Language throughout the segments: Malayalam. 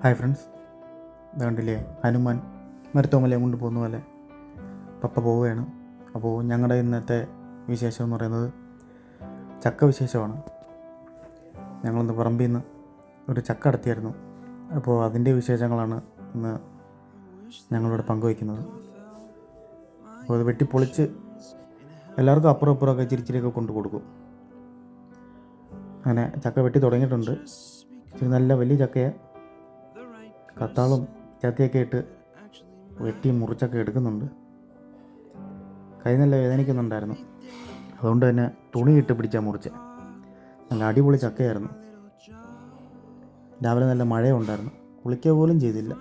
ഹായ് ഫ്രണ്ട്സ്, ഇത് കണ്ടില്ലേ ഹനുമാൻ മരുത്തോമലയും കൊണ്ട് പോകുന്ന പോലെ പപ്പ പോവുകയാണ്. അപ്പോൾ ഞങ്ങളുടെ ഇന്നത്തെ വിശേഷം എന്ന് പറയുന്നത് ചക്ക വിശേഷമാണ്. ഞങ്ങളൊന്ന് പറമ്പിൽ നിന്ന് ഒരു ചക്ക അടത്തിയായിരുന്നു. അപ്പോൾ അതിൻ്റെ വിശേഷങ്ങളാണ് ഇന്ന് ഞങ്ങളിവിടെ പങ്കുവയ്ക്കുന്നത്. അപ്പോൾ അത് വെട്ടിപ്പൊളിച്ച് എല്ലാവർക്കും അപ്പുറം ഇപ്പുറമൊക്കെ ഇച്ചിരിയൊക്കെ കൊണ്ടു കൊടുക്കും. അങ്ങനെ ചക്ക വെട്ടി തുടങ്ങിയിട്ടുണ്ട്. ഇച്ചിരി നല്ല വലിയ ചക്കയെ കത്താളും ചത്തിയൊക്കെ ഇട്ട് വെട്ടി മുറിച്ചൊക്കെ എടുക്കുന്നുണ്ട്. കൈ നല്ല വേദനിക്കുന്നുണ്ടായിരുന്നു. അതുകൊണ്ട് തന്നെ തുണിയിട്ട് പിടിച്ചാൽ മുറിച്ച്. നല്ല അടിപൊളി ചക്കയായിരുന്നു. രാവിലെ നല്ല മഴയുണ്ടായിരുന്നു. കുളിക്കുക പോലും ചെയ്തില്ല.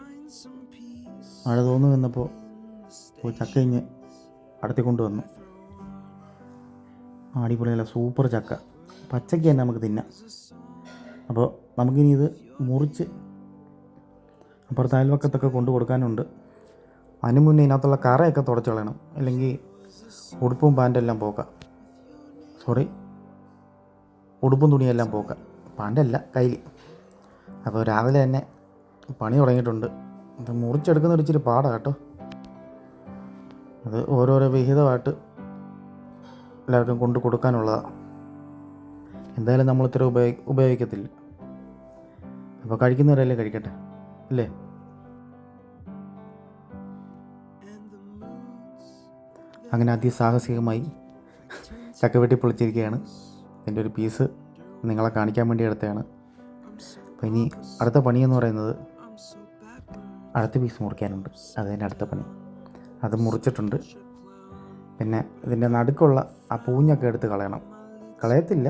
മഴ തോന്നു നിന്നപ്പോൾ ചക്ക ഇഞ്ഞ് അടത്തിക്കൊണ്ട് വന്നു. അടിപൊളി നല്ല സൂപ്പർ ചക്ക. പച്ചയ്ക്ക് തന്നെ നമുക്ക് തിന്നാം. അപ്പോൾ നമുക്കിനി ഇത് മുറിച്ച് അപ്പുറത്ത് അയൽവക്കത്തൊക്കെ കൊണ്ടു കൊടുക്കാനുണ്ട്. അതിന് മുന്നേ ഇതിനകത്തുള്ള കറയൊക്കെ തുടച്ച് കളയണം, അല്ലെങ്കിൽ ഉടുപ്പും പാൻറ്റെല്ലാം പോക്കാം. ഉടുപ്പും തുണിയെല്ലാം പോക്കാം, പാൻറ്റല്ല കയ്യിൽ. അപ്പോൾ രാവിലെ തന്നെ പണി തുടങ്ങിയിട്ടുണ്ട്. അത് മുറിച്ചെടുക്കുന്ന ഇച്ചിരി പാടാണ് കേട്ടോ. അത് ഓരോരോ വിഹിതമായിട്ട് എല്ലാവർക്കും കൊണ്ടു കൊടുക്കാനുള്ളതാണ്. എന്തായാലും നമ്മൾ ഇത്ര ഉപയോഗിക്കത്തില്ല. അപ്പോൾ കഴിക്കുന്നവരല്ലേ കഴിക്കട്ടെ, അല്ലേ? അങ്ങനെ അതിസാഹസികമായി ചക്ക വെട്ടി പൊളിച്ചിരിക്കുകയാണ്. എൻ്റെ ഒരു പീസ് നിങ്ങളെ കാണിക്കാൻ വേണ്ടി എടുത്തതാണ്. അപ്പോൾ ഇനി അടുത്ത പണിയെന്ന് പറയുന്നത് അടുത്ത പീസ് മുറിക്കാനുണ്ട്. അതിൻ്റെ അടുത്ത പണി. അത് മുറിച്ചിട്ടുണ്ട്. പിന്നെ ഇതിൻ്റെ നടുക്കുള്ള ആ പൂഞ്ഞൊക്കെ എടുത്ത് കളയണം. കളയത്തില്ല,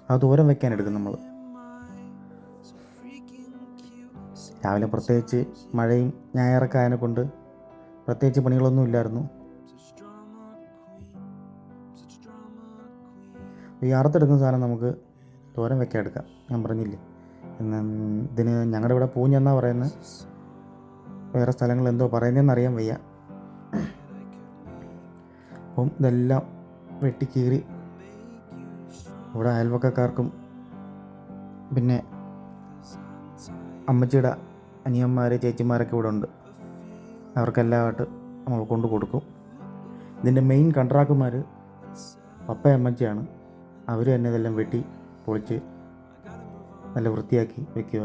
അത് ദൂരം വെക്കാൻ എടുക്കും നമ്മൾ. രാവിലെ പ്രത്യേകിച്ച് മഴയും ഞായറൊക്കെ ആയതിനെ കൊണ്ട് പ്രത്യേകിച്ച് പണികളൊന്നും ഇല്ലായിരുന്നു. ഈ അറുത്തെടുക്കുന്ന സാധനം നമുക്ക് തോരൻ വെക്കാൻ എടുക്കാം. ഞാൻ പറഞ്ഞില്ലേ, ഇതിന് ഞങ്ങളുടെ ഇവിടെ പൂഞ്ഞെന്നാണ് പറയുന്നത്. വേറെ സ്ഥലങ്ങൾ എന്തോ പറയുന്നതെന്ന് അറിയാൻ വയ്യ. അപ്പം ഇതെല്ലാം വെട്ടിക്കീറി ഇവിടെ അയൽവക്കക്കാർക്കും പിന്നെ അമ്മച്ചിയുടെ അനിയന്മാർ ചേച്ചിമാരൊക്കെ ഇവിടെ ഉണ്ട്. അവർക്കെല്ലാമായിട്ട് നമ്മൾ കൊണ്ടു കൊടുക്കും. ഇതിൻ്റെ മെയിൻ കോൺട്രാക്ടർമാർ പപ്പ അമ്മച്ചിയാണ്. അവർ തന്നെ ഇതെല്ലാം വെട്ടി പൊളിച്ച് നല്ല വൃത്തിയാക്കി വയ്ക്കുക.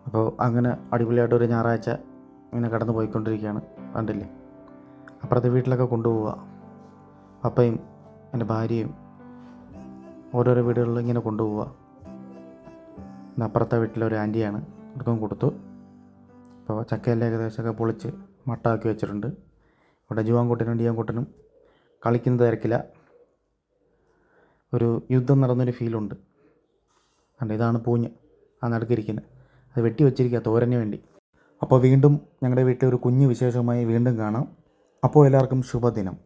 അപ്പോൾ അങ്ങനെ അടിപൊളിയായിട്ടൊരു ഞായറാഴ്ച ഇങ്ങനെ കടന്നു പോയിക്കൊണ്ടിരിക്കുകയാണ്. കണ്ടില്ലേ, അപ്പുറത്തെ വീട്ടിലൊക്കെ കൊണ്ടുപോവുക. പപ്പയും എൻ്റെ ഭാര്യയും ഓരോരോ വീടുകളിൽ ഇങ്ങനെ കൊണ്ടുപോവുക. അപ്പുറത്തെ വീട്ടിലൊരു ആൻറ്റിയാണ്, അവർക്കും കൊടുത്തു. അപ്പോൾ ചക്കയെല്ലാം ഏകദേശമൊക്കെ പൊളിച്ച് മട്ടാക്കി വെച്ചിട്ടുണ്ട്. ഇവിടെ ജുവാൻകുട്ടനും ഡിയാൻകുട്ടനും കളിക്കുന്നത് തിരക്കില്ല. ഒരു യുദ്ധം നടന്നൊരു ഫീലുണ്ട്. അതുകൊണ്ട് ഇതാണ് പൂഞ്ഞ്, ആ നടുക്കിരിക്കുന്നത്. അത് വെട്ടി വെച്ചിരിക്കുക തോരന് വേണ്ടി. അപ്പോൾ വീണ്ടും ഞങ്ങളുടെ വീട്ടിൽ ഒരു കുഞ്ഞു വിശേഷമായി വീണ്ടും കാണാം. അപ്പോൾ എല്ലാവർക്കും ശുഭദിനം.